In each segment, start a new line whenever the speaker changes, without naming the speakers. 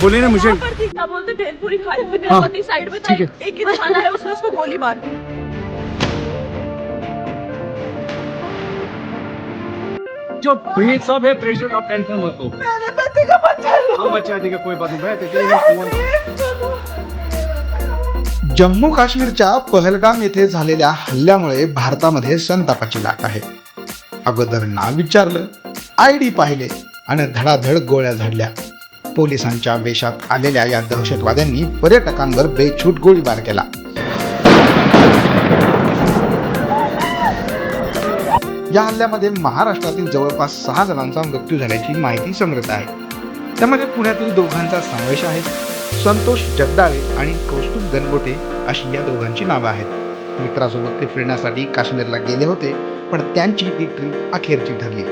बोले ना मुझे।
क्या बोलते भेलपुरी खाई हुई साइड में था, एक ही दुकान है उसने उसको गोली मार दी।
जो ये सब है प्रेशर, आप टेंशन मत लो।
मेरे बेटे का बच्चा लो।
हम बचा देगा, कोई बात नहीं। बैठ
जम्मू काश्मीरच्या पहलगाम येथे झालेल्या हल्ल्यामुळे भारतामध्ये संतापाची लाट आहे. अगोदर नाव विचारलं, आयडी पाहिले आणि धडाधड गोळ्या झाडल्या. पोलिसांच्या वेशात आलेल्या या दहशतवाद्यांनी पर्यटकांवर बेछूट गोळीबार केला. या हल्ल्यामध्ये महाराष्ट्रातील जवळपास 6 जणांचा मृत्यू झाल्याची माहिती समजत आहे. त्यामध्ये पुण्यातील दोघांचा समावेश आहे. संतोष जगदाळे आणि कौस्तुभ गणगोटे अशी या दोघांची नावं आहेत. मित्रासोबत ते फिरण्यासाठी काश्मीरला गेले होते, पण त्यांची ही ट्रिप अखेरची ठरली.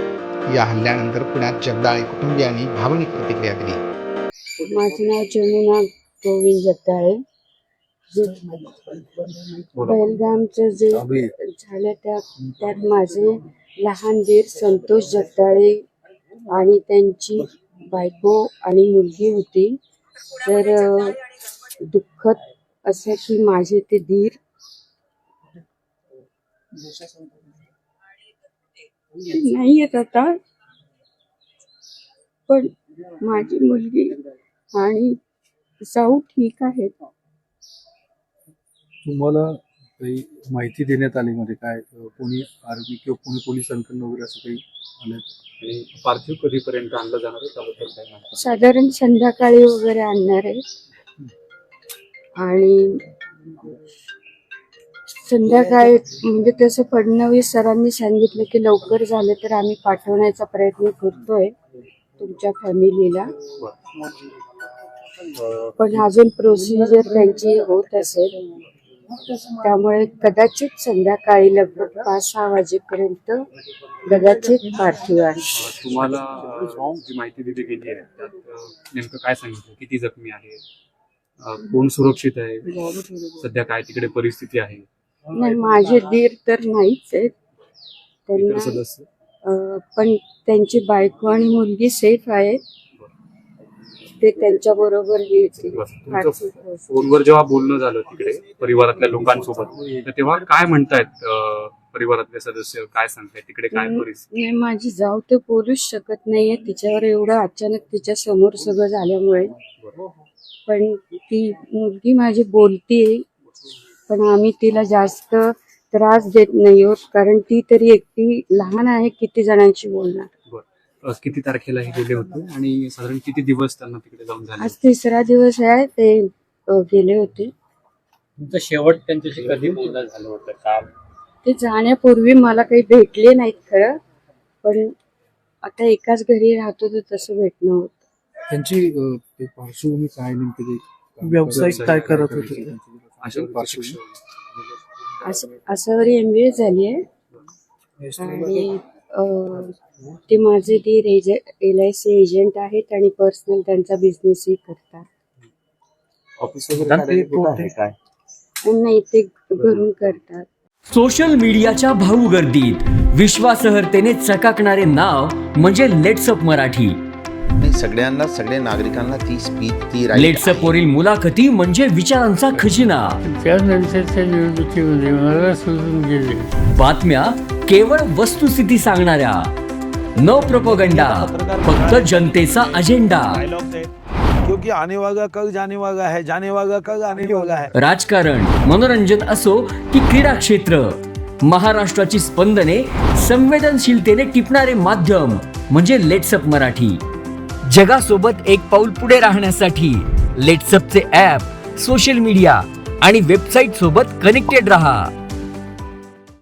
या हल्ल्यानंतर पुण्यात जगदाळे कुटुंबियांनी भावनिक प्रतिक्रिया दिली.
माझं नाव जमुना गोविंद जगदाळे. जे पहलगामचं जे झालं त्यात माझे लहान दीर संतोष जगदाळे आणि त्यांची बायको आणि मुलगी होती. तर दुःखद असं की माझे ते दीर नाही येत आता, पण माझी मुलगी आणि जाऊ ठीक आहेत.
तुम्हाला काही माहिती देण्यात आली मध्ये काय कोणी आर्मी किंवा कोणी पोलिसांकडून वगैरे असं काही आलं?
पार्थिव कधीपर्यंत आणलं जाणार आहे त्याबद्दल काय माहिती?
साधारण संध्याकाळी वगैरे आणणार आहे आणि संध्याकाळी म्हणजे तसं फडणवीस सरांनी सांगितलं की लवकर झालं तर आम्ही पाठवण्याचा प्रयत्न करतोय तुमच्या फॅमिलीला, पण अजून प्रोसिजर त्यांची होत असेल, त्यामुळे कदाचित संध्याकाळी लगभग 5-6 वाजेपर्यंत कदाचित पार्थिव आहे.
तुम्हाला जी माहिती दिली गेली आहे त्यात नेमकं काय सांगितलं? किती जखमी आहे, कोण सुरक्षित आहे, सध्या काय तिकडे परिस्थिती आहे?
नाही, माझे दीर तर नाहीच आहेत त्यांना,
सदस्य
पण त्यांची बायको आणि मुलगी सेफ आहेत. ते त्यांच्या बरोबर
फोनवर जेव्हा बोलणं झालं तिकडे परिवारातल्या लोकांसोबत, तर तेव्हा काय म्हणतायत परिवारातले सदस्य, काय सांगतायत तिकडे काय परिस्थिती?
नाही, माझी जाऊ ते बोलूच शकत नाहीये. तिच्यावर एवढं अचानक तिच्या समोर सगळं झाल्यामुळे, पण ती मुलगी माझी बोलतीये, पण आम्ही तिला जास्त त्रास देत नाही आहोत, कारण ती तरी एकटी लहान आहे, किती जणांशी बोलणार.
किती तारखेला हे गेले होते आणि साधारण किती दिवस त्यांना तिकडे जाऊन झाले?
आज 3रा दिवस आहे. ते गेले होते.
तुमचं शेवट त्यांच्याशी कधी बोलणं झालं होतं का?
ते जाण्यापूर्वी मला काही भेटले नाहीत खरं, पण आता एकाच घरी राहतो तर तसं भेटणं होतं.
त्यांची पार्श्वभूमी काय नेमकी, व्यावसायिक काय करत होते?
आसावरी MBA झाली आहे आणि ते माझे दीर LIC एजंट आहेत आणि पर्सनल त्यांचा बिझनेसही करतात. नाही, ते घरून करतात.
सोशल मीडियाच्या भाऊ गर्दीत विश्वासार्हतेने चकाकणारे नाव म्हणजे लेट्सअप मराठी.
सगळ्यांना, सगळ्या नागरिकांना ती स्पीच, ती
लेट्सअप वरील मुलाखती म्हणजे विचारांचा खजिना.
त्यानंतरच्या निवडणुकीमध्ये मला सोडून गेले.
बातम्या केवळ वस्तुस्थिती सांगणाऱ्या, न प्रोपगंडा, फक्त जनतेचा अजेंडा.
क्योंकि आने वाला कल जाने वाला है, जाने वाला कल आने वाला है.
राजकारण, मनोरंजन असो की क्रीडा क्षेत्र, महाराष्ट्राची स्पंदने संवेदनशीलतेने टिपणारे माध्यम म्हणजे लेट्सअप मराठी. जगासोबत एक पाऊल पुढे राहण्यासाठी लेट्सअपचे ॲप, सोशल मीडिया आणि वेबसाईट सोबत कनेक्टेड रहा.